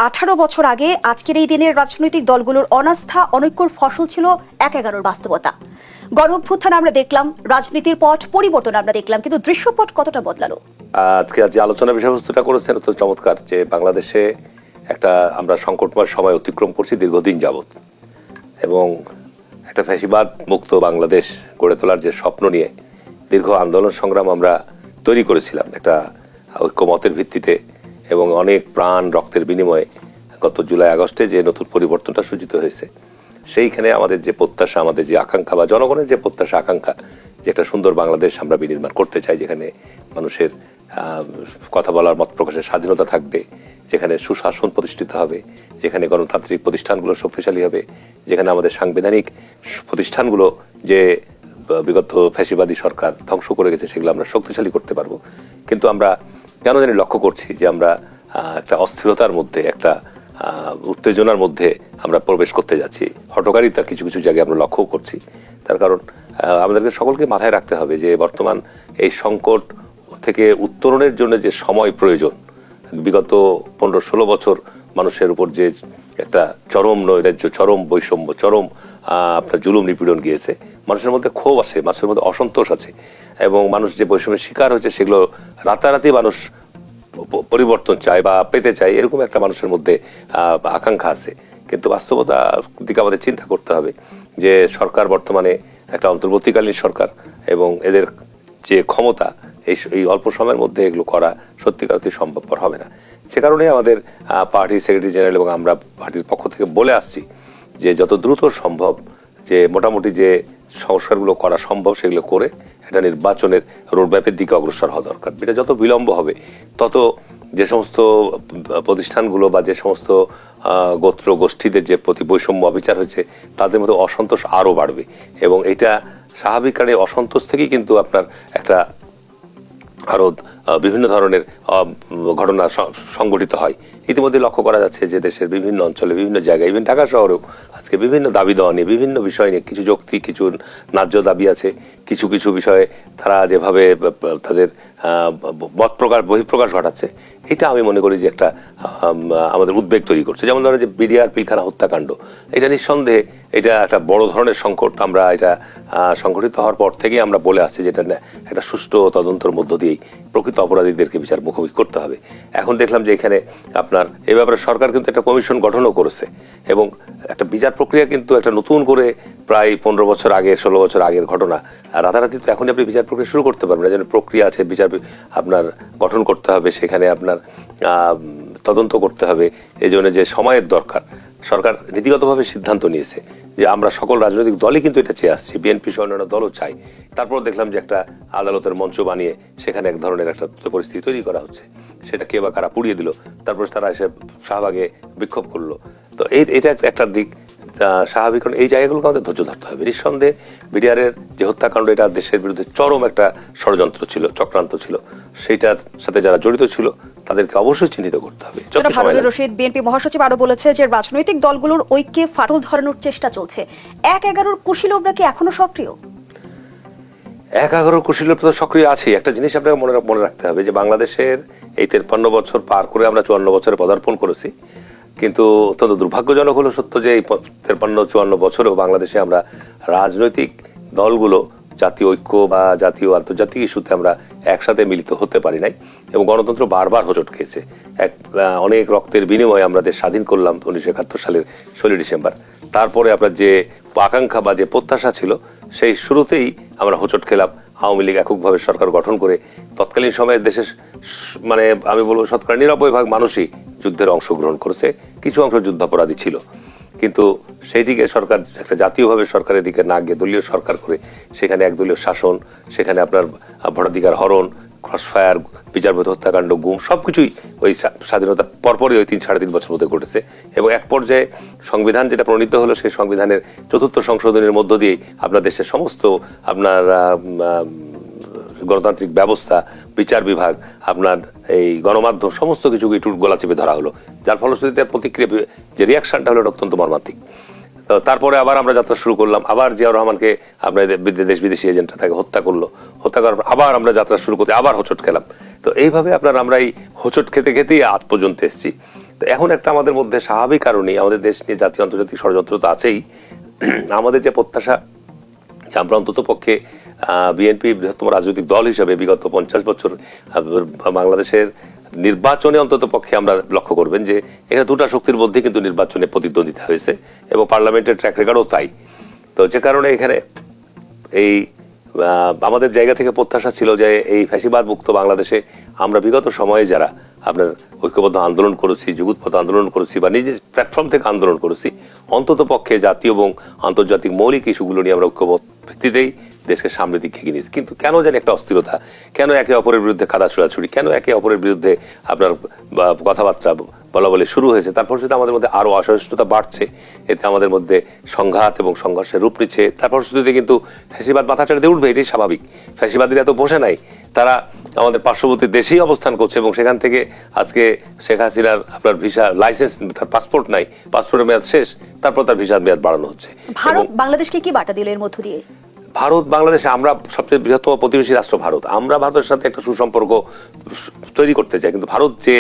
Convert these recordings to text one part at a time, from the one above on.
18 বছর আগে আজকের এই দিনের রাজনৈতিক দলগুলোর অনাস্থা অনৈক্যর ফসল ছিল 1/11 বাস্তবতা। গণ অভ্যুত্থান আমরা দেখলাম, রাজনীতির পট পরিবর্তন আমরা দেখলাম, কিন্তু দৃশ্যপট কতটা বদলালো? আজকে যে আলোচনার বিষয়বস্তুটা করেছেন তো চমৎকার, যে বাংলাদেশে একটা আমরা সংকটময় সময় অতিক্রম করছি দীর্ঘদিন যাবত, এবং একটা ফ্যাসিবাদ মুক্ত বাংলাদেশ গড়ে তোলার যে স্বপ্ন নিয়ে দীর্ঘ আন্দোলন সংগ্রাম আমরা তৈরি করেছিলাম একটা ঐক্যমতের ভিত্তিতে, এবং অনেক প্রাণ রক্তের বিনিময়ে গত জুলাই আগস্টে যে নতুন পরিবর্তনটা সূচিত হয়েছে, সেইখানে আমাদের যে প্রত্যাশা, আমাদের যে আকাঙ্ক্ষা বা জনগণের যে প্রত্যাশা আকাঙ্ক্ষা, যে একটা সুন্দর বাংলাদেশ আমরা বিনির্মাণ করতে চাই, যেখানে মানুষের কথা বলার মত প্রকাশের স্বাধীনতা থাকবে, যেখানে সুশাসন প্রতিষ্ঠিত হবে, যেখানে গণতান্ত্রিক প্রতিষ্ঠানগুলো শক্তিশালী হবে, যেখানে আমাদের সাংবিধানিক প্রতিষ্ঠানগুলো যে বিগত ফ্যাসিবাদী সরকার ধ্বংস করে গেছে সেগুলো আমরা শক্তিশালী করতে পারবো। কিন্তু আমরা কেন জানি লক্ষ্য করছি যে আমরা একটা অস্থিরতার মধ্যে, একটা উত্তেজনার মধ্যে আমরা প্রবেশ করতে যাচ্ছি। হঠকারিতা কিছু কিছু জায়গায় আমরা লক্ষ্য করছি। তার কারণ আমাদেরকে সকলকে মাথায় রাখতে হবে যে বর্তমান এই সংকট থেকে উত্তরণের জন্য যে সময় প্রয়োজন, বিগত 15-16 বছর মানুষের উপর যে একটা চরম নৈরাজ্য, চরম বৈষম্য, চরম আপনার জুলুম নিপীড়ন গিয়েছে, মানুষের মধ্যে ক্ষোভ আছে, মানুষের মধ্যে অসন্তোষ আছে, এবং মানুষ যে বৈষম্যের শিকার হয়েছে সেগুলো রাতারাতি মানুষ পরিবর্তন চায় বা পেতে চায়, এরকম একটা মানুষের মধ্যে আকাঙ্ক্ষা আছে। কিন্তু বাস্তবতার দিকে আমাদের চিন্তা করতে হবে যে সরকার বর্তমানে একটা অন্তর্বর্তীকালীন সরকার, এবং এদের যে ক্ষমতা এই অল্প সময়ের মধ্যে এগুলো করা সত্যিকারই সম্ভবপর হবে না। সে কারণে আমাদের পার্টির সেক্রেটারি জেনারেল এবং আমরা পার্টির পক্ষ থেকে বলে আসছি যে যত দ্রুত সম্ভব যে মোটামুটি যে সংস্কারগুলো করা সম্ভব সেগুলো করে একটা নির্বাচনের রোডম্যাপের দিকে অগ্রসর হওয়া দরকার। এটা যত বিলম্ব হবে তত যে সমস্ত প্রতিষ্ঠানগুলো বা যে সমস্ত গোত্র গোষ্ঠীদের যে প্রতি বৈষম্য অবিচার হয়েছে তাদের মধ্যে অসন্তোষ আরও বাড়বে, এবং এটা স্বাভাবিক কারণে অসন্তোষ থেকেই কিন্তু আপনার একটা আরো বিভিন্ন ধরনের ঘটনা সংঘটিত হয়। ইতিমধ্যে লক্ষ্য করা যাচ্ছে যে দেশের বিভিন্ন অঞ্চলে, বিভিন্ন জায়গায়, ইভেন ঢাকা শহরেও আজকে বিভিন্ন দাবি দেওয়া নিয়ে, বিভিন্ন বিষয় নিয়ে কিছু যৌক্তিক, কিছু ন্যায্য দাবি আছে, কিছু কিছু বিষয়ে তারা যেভাবে তাদের মত প্রকাশ, বহিঃপ্রকাশ ঘটাচ্ছে, এটা আমি মনে করি যে একটা আমাদের উদ্বেগ তৈরি করছে। যেমন ধরেন যে বিডিআর পিলখানা হত্যাকাণ্ড, এটা নিঃসন্দেহে এটা একটা বড় ধরনের সংকট। আমরা এটা সংঘটিত হওয়ার পর থেকেই আমরা বলে আসছি যে এটা একটা সুষ্ঠু তদন্তের মধ্য দিয়েই প্রকৃত অপরাধীদেরকে বিচার মুখোমুখি করতে হবে। এখন দেখলাম যে এখানে আপনার এ ব্যাপারে সরকার কিন্তু একটা কমিশন গঠনও করেছে, এবং একটা বিচার প্রক্রিয়া কিন্তু একটা নতুন করে প্রায় 15 বছর আগে, 16 বছর আগের ঘটনা, রাতারাতি তো এখনই আপনি বিচার প্রক্রিয়া শুরু করতে পারবেন না। যেন প্রক্রিয়া আছে, বিচার আপনার গঠন করতে হবে, সেখানে আপনার তদন্ত করতে হবে। এই জন্য যে সময়ের দরকার, সরকার নীতিগতভাবে সিদ্ধান্ত নিয়েছে যে আমরা সকল রাজনৈতিক দলই কিন্তু এটা চেয়ে আসছি, বিএনপি সহ অন্যান্য দলও চাই। তারপর দেখলাম যে একটা আদালতের মঞ্চ বানিয়ে সেখানে এক ধরনের একটা পরিস্থিতি তৈরি করা হচ্ছে, সেটা কে বা কারা পুড়িয়ে দিল, তারপর তারা এসে শাহবাগে বিক্ষোভ করলো। তো এটা একটা দিক স্বাভাবিক, কারণ এই জায়গাগুলোকে আমাদের ধৈর্য ধরতে হবে। নিঃসন্দেহে বিডিআরের যে হত্যাকাণ্ড, এটা দেশের বিরুদ্ধে চরম একটা ষড়যন্ত্র ছিল, চক্রান্ত ছিল, সেইটার সাথে যারা জড়িত ছিল তাদেরকে অবশ্যই চিহ্নিত করতে হবে। রশিদ, বিএনপি মহাসচিব আরো বলেছে যে রাজনৈতিক দলগুলোর ঐক্যে ফাটল ধরানোর চেষ্টা চলছে। 1/11 কুশীলবরা কি এখনো সক্রিয়? 1/11 কুশীলবরা সক্রিয় আছে। একটা জিনিস আপনাকে মনে রাখতে হবে যে বাংলাদেশের এই 53 বছর পার করে আমরা 54 বছরে পদার্পণ করেছি, কিন্তু অত্যন্ত দুর্ভাগ্যজনক হলো সত্য যে এই 53-54 বছরেও বাংলাদেশে আমরা রাজনৈতিক দলগুলো জাতীয় ঐক্য বা জাতীয় আন্তর্জাতিক ইস্যুতে আমরা একসাথে মিলিত হতে পারি নাই, এবং গণতন্ত্র বারবার হোঁচট খেয়েছে। অনেক রক্তের বিনিময়ে আমরা দেশ স্বাধীন করলাম 1971 সালের 16 ডিসেম্বর। তারপরে আপনার যে আকাঙ্ক্ষা বা যে প্রত্যাশা ছিল, সেই শুরুতেই আমরা হোঁচট খেলাম। আওয়ামী লীগ এককভাবে সরকার গঠন করে তৎকালীন সময়ে দেশের মানে আমি বলবো শতকরা 90% ভাগ মানুষই যুদ্ধের অংশগ্রহণ করেছে, কিছু অংশ যুদ্ধাপরাধী ছিল। কিন্তু সেই দিকে সরকার একটা জাতীয়ভাবে সরকারের দিকে না গিয়ে দলীয় সরকার করে সেখানে একদলীয় শাসন, সেখানে আপনার ভোটাধিকার হরণ, ক্রসফায়ার, বিচারপতি হত্যাকাণ্ড, গুম, সবকিছুই ওই স্বাধীনতার পরপরই ওই 3-3.5 বছর মধ্যে ঘটেছে। এবং এক পর্যায়ে সংবিধান যেটা প্রণীত হলো, সেই সংবিধানের 4th সংশোধনের মধ্য দিয়ে আপনার দেশের সমস্ত আপনার গণতান্ত্রিক ব্যবস্থা, বিচার বিভাগ, আপনার এই গণমাধ্যম, সমস্ত কিছু গলা চেপে ধরা হলো, যার ফলশ্রুতিতে প্রতিক্রিয়া যে রিয়াকশনটা হলো অত্যন্ত মর্মান্তিক। তারপরে আবার আমরা যাত্রা শুরু করলাম, আবার জিয়াউর রহমানকে আপনার দেশ বিদেশি এজেন্টরা তাকে হত্যা করলো, হত্যা করার আবার আমরা যাত্রা শুরু করতে আবার হোঁচট খেলাম। তো এইভাবে আমরা এই হোঁচট খেতে খেতেই আজ পর্যন্ত এসেছি। তো এখন একটা আমাদের মধ্যে স্বাভাবিক কারণেই আমাদের দেশ নিয়ে জাতীয় আন্তর্জাতিক ষড়যন্ত্র তো আছেই, আমাদের যে প্রত্যাশা যে আমরা অন্তত পক্ষে বিএনপি বৃহত্তম রাজনৈতিক দল হিসেবে বিগত 50 বছর বাংলাদেশের নির্বাচনে অন্তত পক্ষে আমরা লক্ষ্য করবেন যে এখানে দুটা শক্তির মধ্যে কিন্তু নির্বাচনে প্রতিদ্বন্দ্বিতা হয়েছে এবং পার্লামেন্টের ট্র্যাক রেকর্ডও তাই। তো যে কারণে এখানে এই আমাদের জায়গা থেকে প্রত্যাশা ছিল যে এই ফ্যাসিবাদ মুক্ত বাংলাদেশে আমরা বিগত সময়ে যারা আপনার ঐক্যবদ্ধ আন্দোলন করেছি, যুগপথ আন্দোলন করেছি বা নিজের প্ল্যাটফর্ম থেকে আন্দোলন করেছি, অন্তত পক্ষে জাতীয় এবং আন্তর্জাতিক মৌলিক ইস্যুগুলো নিয়ে আমরা ঐক্যবদ্ধ ভিত্তিতেই দেশকে সামনের দিকে এগিয়ে নিয়েছি। কিন্তু কেন জানি একটা অস্থিরতা, কেন একে অপরের বিরুদ্ধে কাদা ছোড়াছুড়ি, কেন একে অপরের বিরুদ্ধে আপনার কথাবার্তা বলা বলে শুরু হয়েছে, তারপর শুধু আমাদের মধ্যে আরো অসহিষ্ণুতা বাড়ছে, এতে আমাদের মধ্যে সংঘাত এবং সংঘর্ষের রূপ নিচ্ছে। তারপর শুধু কিন্তু ফ্যাসিবাদ মাথা চাড়িয়ে উঠবে, এটাই স্বাভাবিক। ফ্যাসিবাদীরা তো বসে নাই, তারা আমাদের পার্শ্ববর্তী দেশেই অবস্থান করছে এবং সেখান থেকে আজকে শেখ হাসিনার আপনার ভিসা লাইসেন্স, তার পাসপোর্ট নাই, পাসপোর্টের মেয়াদ শেষ, তারপর তার ভিসার মেয়াদ বাড়ানো হচ্ছে। ভারত বাংলাদেশকে কি বার্তা দিল এর মধ্য দিয়ে? ভারত বাংলাদেশে, আমরা সবচেয়ে বৃহত্তম প্রতিবেশী রাষ্ট্র ভারত, আমরা ভারতের সাথে একটা সুসম্পর্ক তৈরি করতে চাই, কিন্তু ভারত যে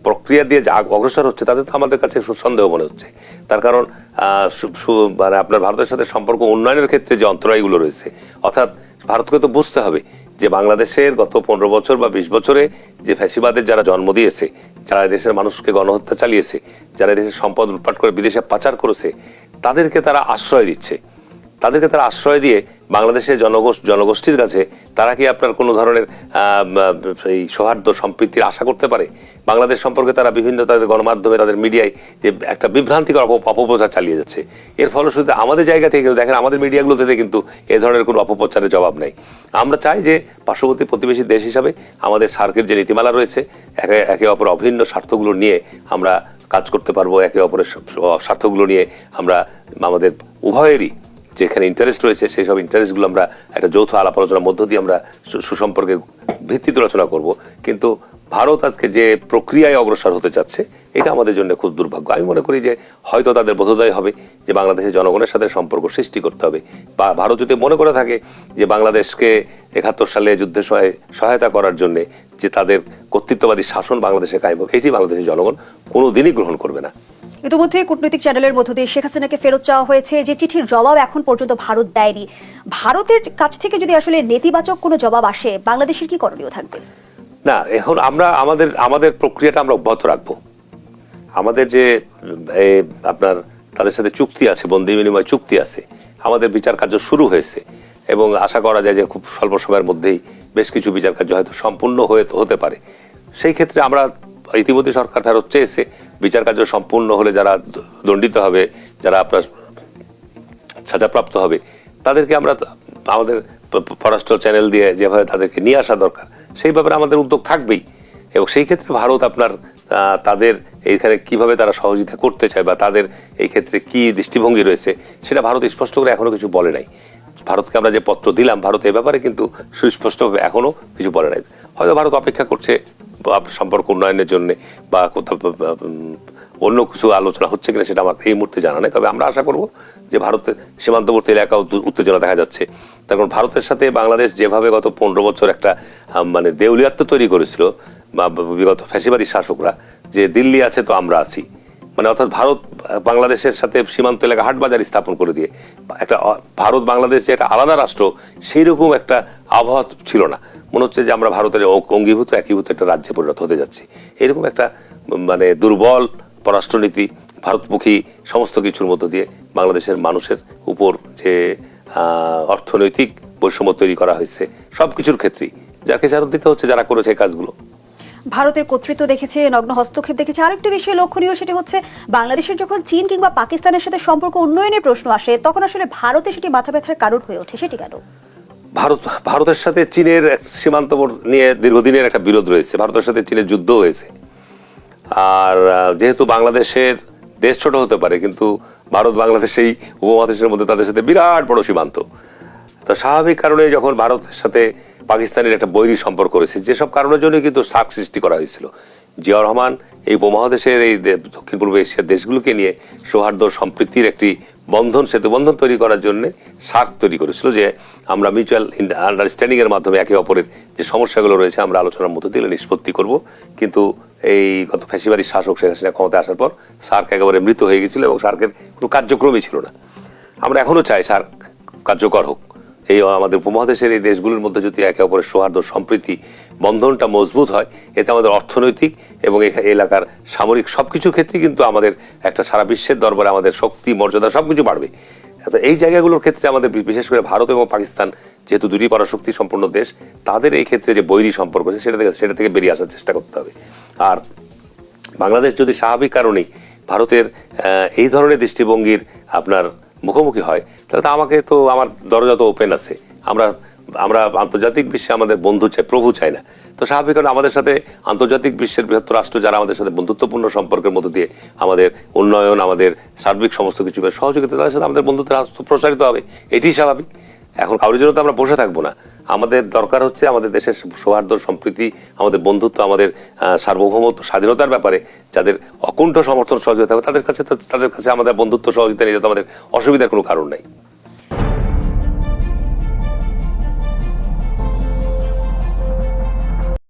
প্রক্রিয়া দিয়ে অগ্রসর হচ্ছে তাতে তো আমাদের কাছে সন্দেহ মনে হচ্ছে। তার কারণ মানে আপনার ভারতের সাথে সম্পর্ক উন্নয়নের ক্ষেত্রে যে অন্তরায়গুলো রয়েছে, অর্থাৎ ভারতকে তো বুঝতে হবে যে বাংলাদেশের গত 15 বছর বা 20 বছরে যে ফ্যাসিবাদের যারা জন্ম দিয়েছে, যারা দেশের মানুষকে গণহত্যা চালিয়েছে, যারা দেশের সম্পদ লুটপাট করে বিদেশে পাচার করেছে, তাদেরকে তারা আশ্রয় দিচ্ছে। তাদেরকে তারা আশ্রয় দিয়ে বাংলাদেশের জনগোষ্ঠীর কাছে তারা কি আপনার কোনো ধরনের এই সৌহার্দ্য সম্প্রীতির আশা করতে পারে? বাংলাদেশ সম্পর্কে তারা বিভিন্ন তাদের গণমাধ্যমে, তাদের মিডিয়ায় যে একটা বিভ্রান্তিকর অপপ্রচার চালিয়ে যাচ্ছে। এর ফলশ্রুতিতে আমাদের জায়গা থেকে দেখেন, আমাদের মিডিয়াগুলোতে কিন্তু এ ধরনের কোনো অপপ্রচারের জবাব নেই। আমরা চাই যে পার্শ্ববর্তী প্রতিবেশী দেশ হিসাবে আমাদের সার্কের যে নীতিমালা রয়েছে, একে অপর অভিন্ন স্বার্থগুলো নিয়ে আমরা কাজ করতে পারবো, একে অপরের স্বার্থগুলো নিয়ে আমরা আমাদের উভয়েরই যেখানে ইন্টারেস্ট রয়েছে সেই সব ইন্টারেস্টগুলো আমরা একটা যৌথ আলাপ আলোচনার মধ্য দিয়ে আমরা সুসম্পর্কের ভিত্তিতে আলোচনা করব। কিন্তু ভারত আজকে যে প্রক্রিয়ায় অগ্রসর হতে চাচ্ছে, এটা আমাদের জন্য খুব দুর্ভাগ্য। আমি মনে করি যে হয়তো তাদের বোধোদয় হবে যে বাংলাদেশের জনগণের সাথে সম্পর্ক সৃষ্টি করতে হবে, বা ভারত যদি মনে করে থাকে যে বাংলাদেশকে 71 সালে যুদ্ধের সহায়তা করার জন্য যে তাদের কর্তৃত্ববাদী শাসন বাংলাদেশে কায়েম হবে, এটি বাংলাদেশের জনগণ কোনোদিনই গ্রহণ করবে না। ইতিমধ্যে কূটনৈতিক চ্যানেলের মধ্য দিয়ে শেখ হাসিনাকে ফেরত চাওয়া হয়েছে, যে চিঠির জবাব এখন পর্যন্ত ভারত দেয়নি। ভারতের কাছ থেকে যদি আসলে নেতিবাচক কোনো জবাব আসে, বাংলাদেশের কি করণীয় থাকবে? না, এখন আমরা আমাদের প্রক্রিয়াটা আমরা অব্যাহত রাখবো। আমাদের যে আপনার তাদের সাথে চুক্তি আছে, বন্দি বিনিময় চুক্তি আছে, আমাদের বিচার কার্য শুরু হয়েছে এবং আশা করা যায় যে খুব স্বল্প সময়ের মধ্যেই বেশ কিছু বিচার কার্য হয়তো সম্পূর্ণ হতে পারে। সেই ক্ষেত্রে আমরা ইতিমধ্যে সরকার ফেরত চেয়েছে, বিচার কার্য সম্পূর্ণ হলে যারা দণ্ডিত হবে, যারা আপনার সাজাপ্রাপ্ত হবে, তাদেরকে আমরা আমাদের পররাষ্ট্র চ্যানেল দিয়ে যেভাবে তাদেরকে নিয়ে আসা দরকার সেই ব্যাপারে আমাদের উদ্যোগ থাকবেই। এবং সেই ক্ষেত্রে ভারত আপনার তাদের এইখানে কিভাবে তারা সহযোগিতা করতে চায় বা তাদের এই ক্ষেত্রে কি দৃষ্টিভঙ্গি রয়েছে, সেটা ভারত স্পষ্ট করে এখনো কিছু বলে নাই। ভারতকে আমরা যে পত্র দিলাম, ভারত এ ব্যাপারে কিন্তু সুস্পষ্টভাবে এখনো কিছু বলে নাই। হয়তো ভারত অপেক্ষা করছে সম্পর্ক উন্নয়নের জন্য বা কোথাও অন্য কিছু আলোচনা হচ্ছে কিনা সেটা আমার এই মুহূর্তে জানা নেই। তবে আমরা আশা করব যে ভারতের সীমান্তবর্তী এলাকা উত্তেজনা দেখা যাচ্ছে। তার কারণ ভারতের সাথে বাংলাদেশ যেভাবে গত 15 বছর একটা মানে দেউলিয়াত্ব তৈরি করেছিল বা বিগত ফ্যাসিবাদী শাসকরা, যে দিল্লি আছে তো আমরা আছি, মানে অর্থাৎ ভারত বাংলাদেশের সাথে সীমান্ত এলাকা হাটবাজার স্থাপন করে দিয়ে একটা ভারত বাংলাদেশ যে একটা আলাদা রাষ্ট্র, সেই রকম একটা আবহাওয়া ছিল না। মনে হচ্ছে যে আমরা ভারতের অঙ্গীভূত একীভূত একটা রাজ্যে পরিণত হতে যাচ্ছি। এরকম একটা মানে দুর্বল পররাষ্ট্রনীতি, ভারতমুখী সমস্ত কিছুর মধ্য দিয়ে বাংলাদেশের মানুষের উপর যে অর্থনৈতিক বৈষম্য তৈরি করা হয়েছে, সবকিছুর ক্ষেত্রেই যাকে ছাড় দিতে হচ্ছে যারা করেছে এই কাজগুলো। ভারতের কর্তৃত্ব দেখেছে, নগ্ন হস্তক্ষেপ দেখেছে। আরেকটি বিষয় লক্ষণীয়, সেটা হচ্ছে বাংলাদেশের যখন চীন কিংবা পাকিস্তানের সাথে সম্পর্ক উন্নয়নের প্রশ্ন আসে, তখন আসলে ভারতে সেটি মাথা ব্যথার কারণ হয়ে ওঠে। সেটি কেন? ভারতের সাথে চীনের সীমান্ত নিয়ে দীর্ঘদিনের একটা বিরোধ রয়েছে। ভারতের সাথে চীনের যুদ্ধ হয়েছে। আর যেহেতু বাংলাদেশের দেশ ছোট হতে পারে, কিন্তু ভারত বাংলাদেশ এই উপমহাদেশের মধ্যে তাদের সাথে বিরাট বড় সীমান্ত। তো স্বাভাবিক কারণে যখন ভারতের সাথে পাকিস্তানের একটা বৈরী সম্পর্ক রয়েছে, যেসব কারণের জন্য কিন্তু সার্ক সৃষ্টি করা হয়েছিল। জিয়াউর রহমান এই উপমহাদেশের এই দক্ষিণ পূর্ব এশিয়ার দেশগুলোকে নিয়ে সৌহার্দ্য সম্প্রীতির একটি সেতু বন্ধন তৈরি করার জন্য সার্ক তৈরি করেছিল, যে আমরা মিউচুয়াল আন্ডারস্ট্যান্ডিং এর মাধ্যমে একে অপরের যে সমস্যাগুলো রয়েছে আমরা আলোচনার মধ্য দিয়ে নিষ্পত্তি করব। কিন্তু এই গত ফ্যাসিবাদী শাসক শেখ হাসিনা ক্ষমতায় আসার পর সার্ক একেবারে মৃত হয়ে গেছিল এবং সার্কের কোনো কার্যক্রমই ছিল না। আমরা এখনো চাই সার্ক কার্যকর হোক। এই আমাদের উপমহাদেশের এই দেশগুলোর মধ্যে যদি একে অপরের সৌহার্দ্য সম্প্রীতি বন্ধনটা মজবুত হয়, এতে আমাদের অর্থনৈতিক এবং এলাকার সামরিক সবকিছু ক্ষেত্রে কিন্তু আমাদের একটা সারা বিশ্বের দরবারে আমাদের শক্তি মর্যাদা সবকিছু বাড়বে। এই জায়গাগুলোর ক্ষেত্রে আমাদের বিশেষ করে ভারত এবং পাকিস্তান যেহেতু দুটি পরাশক্তি সম্পন্ন দেশ, তাদের এই ক্ষেত্রে যে বৈরী সম্পর্ক আছে সেটা থেকে বেরিয়ে আসার চেষ্টা করতে হবে। আর বাংলাদেশ যদি স্বাভাবিক কারণেই ভারতের এই ধরনের দৃষ্টিভঙ্গির আপনার মুখোমুখি হয়, তাহলে তো আমাকে তো আমার দরজা তো ওপেন আছে। আমরা আন্তর্জাতিক বিশ্বে আমাদের বন্ধু চাই, প্রভু চাই না। তো স্বাভাবিক কারণে আমাদের সাথে আন্তর্জাতিক বিশ্বের বৃহত্তর রাষ্ট্র যারা আমাদের সাথে বন্ধুত্বপূর্ণ সম্পর্কের মধ্য দিয়ে আমাদের উন্নয়ন, আমাদের সার্বিক সমস্ত কিছু সহযোগিতা, তাদের সাথে আমাদের বন্ধুত্বের রাষ্ট্র প্রসারিত হবে, এটি স্বাভাবিক। এখন কারোর জন্য তো আমরা বসে থাকবো না। আমাদের দরকার হচ্ছে আমাদের দেশের সৌহার্দ্য সম্প্রীতি, আমাদের বন্ধুত্ব, আমাদের সার্বভৌমত্ব স্বাধীনতার ব্যাপারে যাদের অকুণ্ঠ সমর্থন সহযোগিতা হবে তাদের কাছে আমাদের বন্ধুত্ব সহযোগিতা নিয়ে যেতে আমাদের অসুবিধার কোনো কারণ নাই।